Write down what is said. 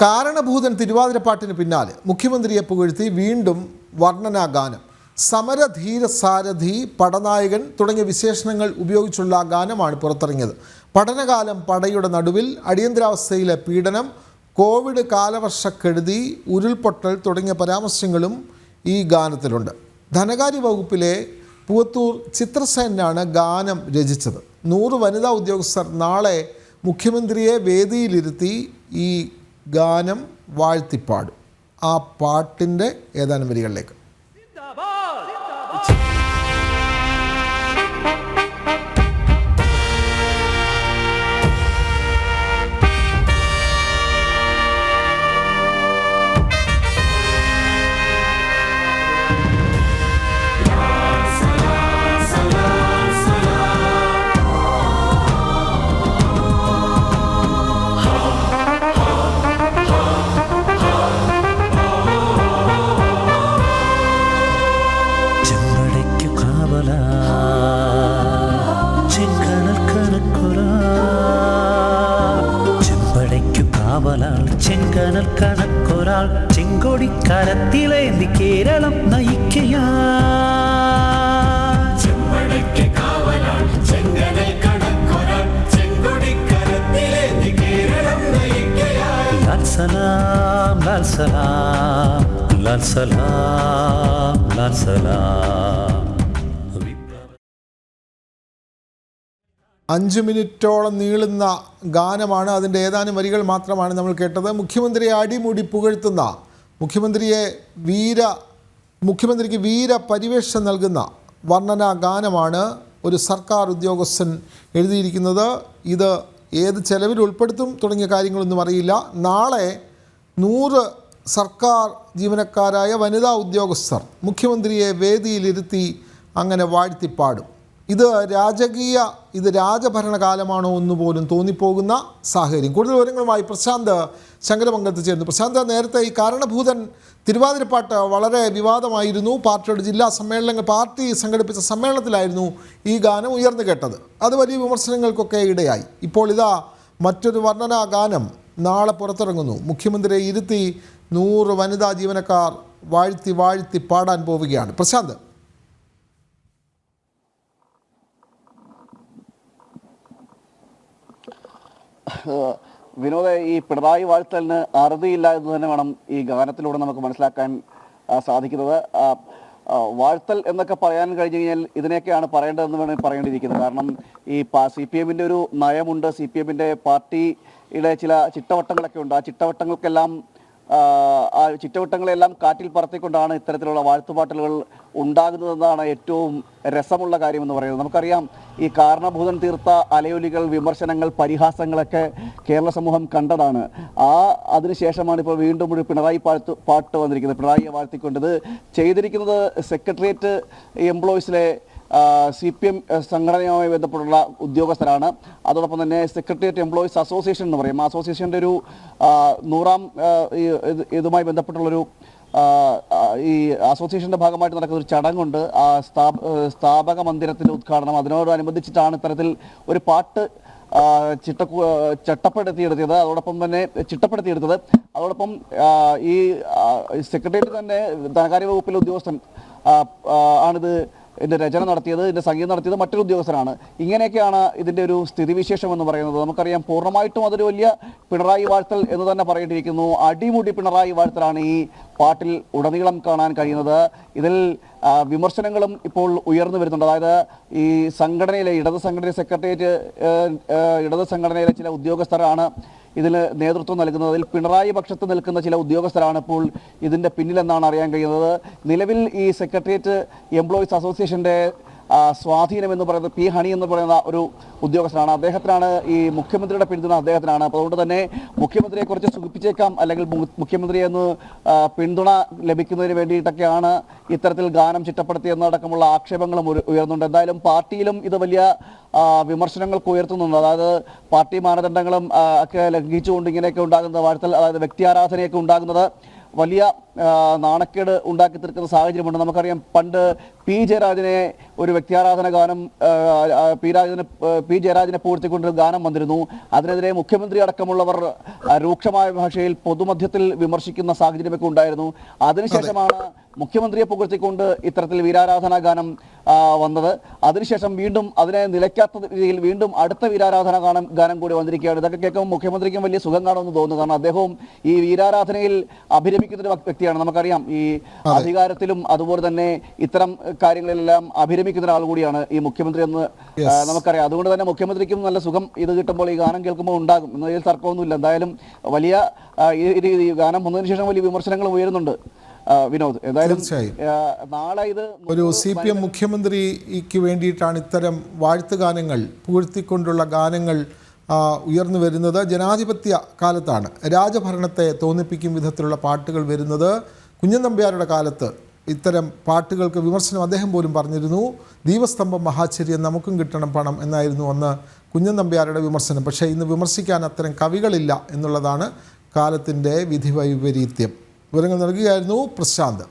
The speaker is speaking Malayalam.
കാരണഭൂതൻ തിരുവാതിരപ്പാട്ടിന് പിന്നാലെ മുഖ്യമന്ത്രിയെ പുകഴ്ത്തി വീണ്ടും വർണ്ണനാ ഗാനം. സമരധീര സാരഥി, പടനായകൻ തുടങ്ങിയ വിശേഷണങ്ങൾ ഉപയോഗിച്ചുള്ള ഗാനമാണ് പുറത്തിറങ്ങിയത്. പഠനകാലം, പടയുടെ നടുവിൽ, അടിയന്തരാവസ്ഥയിലെ പീഡനം, കോവിഡ് കാലവർഷക്കെടുതി, ഉരുൾപൊട്ടൽ തുടങ്ങിയ പരാമർശങ്ങളും ഈ ഗാനത്തിലുണ്ട്. ധനകാര്യ വകുപ്പിലെ പൂവത്തൂർ ചിത്രസേനാണ് ഗാനം രചിച്ചത്. 100 വനിതാ ഉദ്യോഗസ്ഥർ നാളെ മുഖ്യമന്ത്രിയെ വേദിയിലിരുത്തി ഈ ഗാനം വാഴ്ത്തിപ്പാടും. ആ പാട്ടിൻ്റെ ഏതാനും വരികളിലേക്ക്. ചെങ്കനൽ കണക്കൊരാൾ ചെങ്കൊടിക്കരത്തിലേന്തി കേരളം നയിക്കയാ. ലാൽ സലാം ലാൽ സലാം ലാൽ സലാം ലാൽ സലാം. 5 മിനിറ്റോളം നീളുന്ന ഗാനമാണ്. അതിൻ്റെ ഏതാനും വരികൾ മാത്രമാണ് നമ്മൾ കേട്ടത്. മുഖ്യമന്ത്രിയെ അടിമുടി പുകഴ്ത്തുന്ന, മുഖ്യമന്ത്രിക്ക് വീര പരിവേഷം നൽകുന്ന വർണ്ണനാ ഗാനമാണ് ഒരു സർക്കാർ ഉദ്യോഗസ്ഥൻ എഴുതിയിരിക്കുന്നത്. ഇത് ഏത് ചെലവിൽ ഉൾപ്പെടുത്തും തുടങ്ങിയ കാര്യങ്ങളൊന്നും അറിയില്ല. നാളെ 100 സർക്കാർ ജീവനക്കാരായ വനിതാ ഉദ്യോഗസ്ഥർ മുഖ്യമന്ത്രിയെ വേദിയിലിരുത്തി അങ്ങനെ വാഴ്ത്തിപ്പാടും. ഇത് രാജഭരണകാലമാണോ എന്നുപോലും തോന്നിപ്പോകുന്ന സാഹചര്യം. കൂടുതൽ വിവരങ്ങളുമായി പ്രശാന്ത് ശങ്കരമംഗലത്ത് ചേരുന്നു. പ്രശാന്ത്, നേരത്തെ ഈ കാരണഭൂതൻ തിരുവാതിരപ്പാട്ട് വളരെ വിവാദമായിരുന്നു. പാർട്ടി സംഘടിപ്പിച്ച സമ്മേളനത്തിലായിരുന്നു ഈ ഗാനം ഉയർന്നു കേട്ടത്. അത് വലിയ വിമർശനങ്ങൾക്കൊക്കെ ഇടയായി. ഇപ്പോൾ ഇതാ മറ്റൊരു വർണ്ണനാ ഗാനം നാളെ പുറത്തിറങ്ങുന്നു. മുഖ്യമന്ത്രിയെ ഇരുത്തി 100 വനിതാ ജീവനക്കാർ വാഴ്ത്തി പാടാൻ പോവുകയാണ്. പ്രശാന്ത്, വിനോദ, ഈ പിണറായി വാഴ്ത്തലിന് അറുതിയില്ല എന്ന് തന്നെ വേണം ഈ ഗാനത്തിലൂടെ നമുക്ക് മനസ്സിലാക്കാൻ സാധിക്കുന്നത്. വാഴ്ത്തൽ എന്നൊക്കെ പറയാൻ കഴിഞ്ഞു കഴിഞ്ഞാൽ ഇതിനെയൊക്കെയാണ് പറയേണ്ടതെന്ന് വേണമെങ്കിൽ പറയേണ്ടിയിരിക്കുന്നത്. കാരണം ഈ CPM ഒരു നയമുണ്ട്. CPM പാർട്ടിയുടെ ചില ചിട്ടവട്ടങ്ങളൊക്കെ ഉണ്ട്. ആ ചിട്ടവട്ടങ്ങളെല്ലാം കാറ്റിൽ പറത്തിക്കൊണ്ടാണ് ഇത്തരത്തിലുള്ള വാഴ്ത്തുപാട്ടലുകൾ ഉണ്ടാകുന്നതെന്നാണ് ഏറ്റവും രസമുള്ള കാര്യമെന്ന് പറയുന്നത്. നമുക്കറിയാം, ഈ കാരണഭൂതൻ തീർത്ത അലയൊലികൾ, വിമർശനങ്ങൾ, പരിഹാസങ്ങളൊക്കെ കേരള സമൂഹം കണ്ടതാണ്. അതിനുശേഷമാണ് ഇപ്പോൾ വീണ്ടും ഒരു പിണറായി പാട്ട് വന്നിരിക്കുന്നത്. പിണറായിയെ വാഴ്ത്തിക്കൊണ്ടത് ചെയ്തിരിക്കുന്നത് സെക്രട്ടേറിയറ്റ് എംപ്ലോയീസിലെ CPM സംഘടനയുമായി ബന്ധപ്പെട്ടുള്ള ഉദ്യോഗസ്ഥരാണ്. അതോടൊപ്പം തന്നെ സെക്രട്ടേറിയറ്റ് എംപ്ലോയീസ് അസോസിയേഷൻ എന്ന് പറയും. ആ അസോസിയേഷൻ്റെ ഒരു 100ാം ഇതുമായി ബന്ധപ്പെട്ടുള്ളൊരു ഈ അസോസിയേഷൻ്റെ ഭാഗമായിട്ട് നടക്കുന്ന ഒരു ചടങ്ങുണ്ട്. സ്ഥാപക മന്ദിരത്തിൻ്റെ ഉദ്ഘാടനം. അതിനോടനുബന്ധിച്ചിട്ടാണ് ഇത്തരത്തിൽ ഒരു പാട്ട് ചിട്ടപ്പെടുത്തിയെടുത്തത്. അതോടൊപ്പം ഈ സെക്രട്ടേറിയറ്റ് തന്നെ ധനകാര്യ വകുപ്പിലെ ഉദ്യോഗസ്ഥൻ ആണിത് ഇതിൻ്റെ രചന നടത്തിയത്, ഇതിൻ്റെ സംഗീതം നടത്തിയത് മറ്റൊരു ഉദ്യോഗസ്ഥരാണ്. ഇങ്ങനെയൊക്കെയാണ് ഇതിൻ്റെ ഒരു സ്ഥിതിവിശേഷം എന്ന് പറയുന്നത്. നമുക്കറിയാം, പൂർണ്ണമായിട്ടും അതൊരു വലിയ പിണറായി വാഴ്ത്തൽ എന്ന് തന്നെ പറയേണ്ടിയിരിക്കുന്നു. അടിമുടി പിണറായി വാഴ്ത്തലാണ് ഈ പാട്ടിൽ ഉടനീളം കാണാൻ കഴിയുന്നത്. ഇതിൽ വിമർശനങ്ങളും ഇപ്പോൾ ഉയർന്നു വരുന്നുണ്ട്. അതായത് ഈ സംഘടനയിലെ ഇടത് സംഘടനയിലെ ചില ഉദ്യോഗസ്ഥരാണ് ഇതിന് നേതൃത്വം നൽകുന്നത്. അതിൽ പിണറായി പക്ഷത്ത് നിൽക്കുന്ന ചില ഉദ്യോഗസ്ഥരാണ് ഇപ്പോൾ ഇതിൻ്റെ പിന്നിലെന്നാണ് അറിയാൻ കഴിയുന്നത്. നിലവിൽ ഈ സെക്രട്ടേറിയറ്റ് എംപ്ലോയീസ് അസോസിയേഷൻ്റെ സ്വാധീനം എന്ന് പറയുന്നത് P. ഹണി എന്ന് പറയുന്ന ഒരു ഉദ്യോഗസ്ഥനാണ്. അദ്ദേഹത്തിനാണ് ഈ മുഖ്യമന്ത്രിയുടെ പിന്തുണ അദ്ദേഹത്തിനാണ്. അപ്പോൾ അതുകൊണ്ട് തന്നെ മുഖ്യമന്ത്രിയെ കുറച്ച് സുഖിപ്പിച്ചേക്കാം, അല്ലെങ്കിൽ മുഖ്യമന്ത്രിയെ ഒന്ന് പിന്തുണ ലഭിക്കുന്നതിന് വേണ്ടിയിട്ടൊക്കെയാണ് ഇത്തരത്തിൽ ഗാനം ചിട്ടപ്പെടുത്തിയെന്നടക്കമുള്ള ആക്ഷേപങ്ങളും ഉയർന്നുണ്ട്. എന്തായാലും പാർട്ടിയിലും ഇത് വലിയ വിമർശനങ്ങൾക്ക് ഉയർത്തുന്നുണ്ട്. അതായത് പാർട്ടി മാനദണ്ഡങ്ങളും ഒക്കെ ലംഘിച്ചുകൊണ്ട് ഇങ്ങനെയൊക്കെ ഉണ്ടാകുന്ന വാഴ്ത്തൽ, അതായത് വ്യക്തി ആരാധനയൊക്കെ ഉണ്ടാകുന്നത് വലിയ നാണക്കേട് ഉണ്ടാക്കി തീർക്കുന്ന സാഹചര്യമുണ്ട്. നമുക്കറിയാം പണ്ട് പി ജയരാജനെ ഒരു വ്യക്തിയാരാധന ഗാനം പി ജയരാജനെ പൂഴ്ത്തിക്കൊണ്ടൊരു ഗാനം വന്നിരുന്നു. അതിനെതിരെ മുഖ്യമന്ത്രി അടക്കമുള്ളവർ രൂക്ഷമായ ഭാഷയിൽ പൊതുമധ്യത്തിൽ വിമർശിക്കുന്ന സാഹചര്യമൊക്കെ ഉണ്ടായിരുന്നു. അതിനുശേഷമാണ് മുഖ്യമന്ത്രിയെ പുകഴ്ത്തിക്കൊണ്ട് ഇത്തരത്തിൽ വീരാരാധനാ ഗാനം വന്നത്. അതിനുശേഷം വീണ്ടും അതിനെ നിലയ്ക്കാത്ത രീതിയിൽ വീണ്ടും അടുത്ത വീരാരാധനാ ഗാനം കൂടി വന്നിരിക്കുകയാണ്. ഇതൊക്കെ കേൾക്കുമ്പോൾ മുഖ്യമന്ത്രിക്കും വലിയ സുഖം കാണുമെന്ന് തോന്നുന്നു. കാരണം അദ്ദേഹവും ഈ വീരാരാധനയിൽ അഭിരമിക്കുന്ന ഒരു വ്യക്തിയാണ്. നമുക്കറിയാം ഈ അധികാരത്തിലും അതുപോലെ തന്നെ ഇത്തരം കാര്യങ്ങളിലെല്ലാം അഭിരമിക്കുന്ന ഒരാൾ കൂടിയാണ് ഈ മുഖ്യമന്ത്രി എന്ന് നമുക്കറിയാം. അതുകൊണ്ട് തന്നെ മുഖ്യമന്ത്രിക്കും നല്ല സുഖം ഇത് കിട്ടുമ്പോൾ ഈ ഗാനം കേൾക്കുമ്പോൾ ഉണ്ടാകും എന്നതിൽ തർക്കമൊന്നുമില്ല. എന്തായാലും വലിയ ഈ ഗാനം വന്നതിന് ശേഷം വലിയ വിമർശനങ്ങൾ ഉയരുന്നുണ്ട് വിനോദ്. എന്തായാലും നാളെ ഇത് ഒരു CPM മുഖ്യമന്ത്രിക്ക് വേണ്ടിയിട്ടാണ് ഇത്തരം വാഴ്ത്തുഗാനങ്ങൾ പുകഴ്ത്തിക്കൊണ്ടുള്ള ഗാനങ്ങൾ ഉയർന്നു വരുന്നത്. ജനാധിപത്യ കാലത്താണ് രാജഭരണത്തെ തോന്നിപ്പിക്കും വിധത്തിലുള്ള പാട്ടുകൾ വരുന്നത്. കുഞ്ഞൻ നമ്പ്യാരുടെ കാലത്ത് ഇത്തരം പാട്ടുകൾക്ക് വിമർശനം അദ്ദേഹം പോലും പറഞ്ഞിരുന്നു. ദീപസ്തംഭം മഹാചര്യം നമുക്കും കിട്ടണം പണം എന്നായിരുന്നു അന്ന് കുഞ്ഞൻ നമ്പ്യാരുടെ വിമർശനം. പക്ഷേ ഇന്ന് വിമർശിക്കാൻ അത്തരം കവികളില്ല എന്നുള്ളതാണ് കാലത്തിൻ്റെ വിധി വൈപരീത്യം. വിവരങ്ങൾ നൽകുകയായിരുന്നു പ്രശാന്ത്.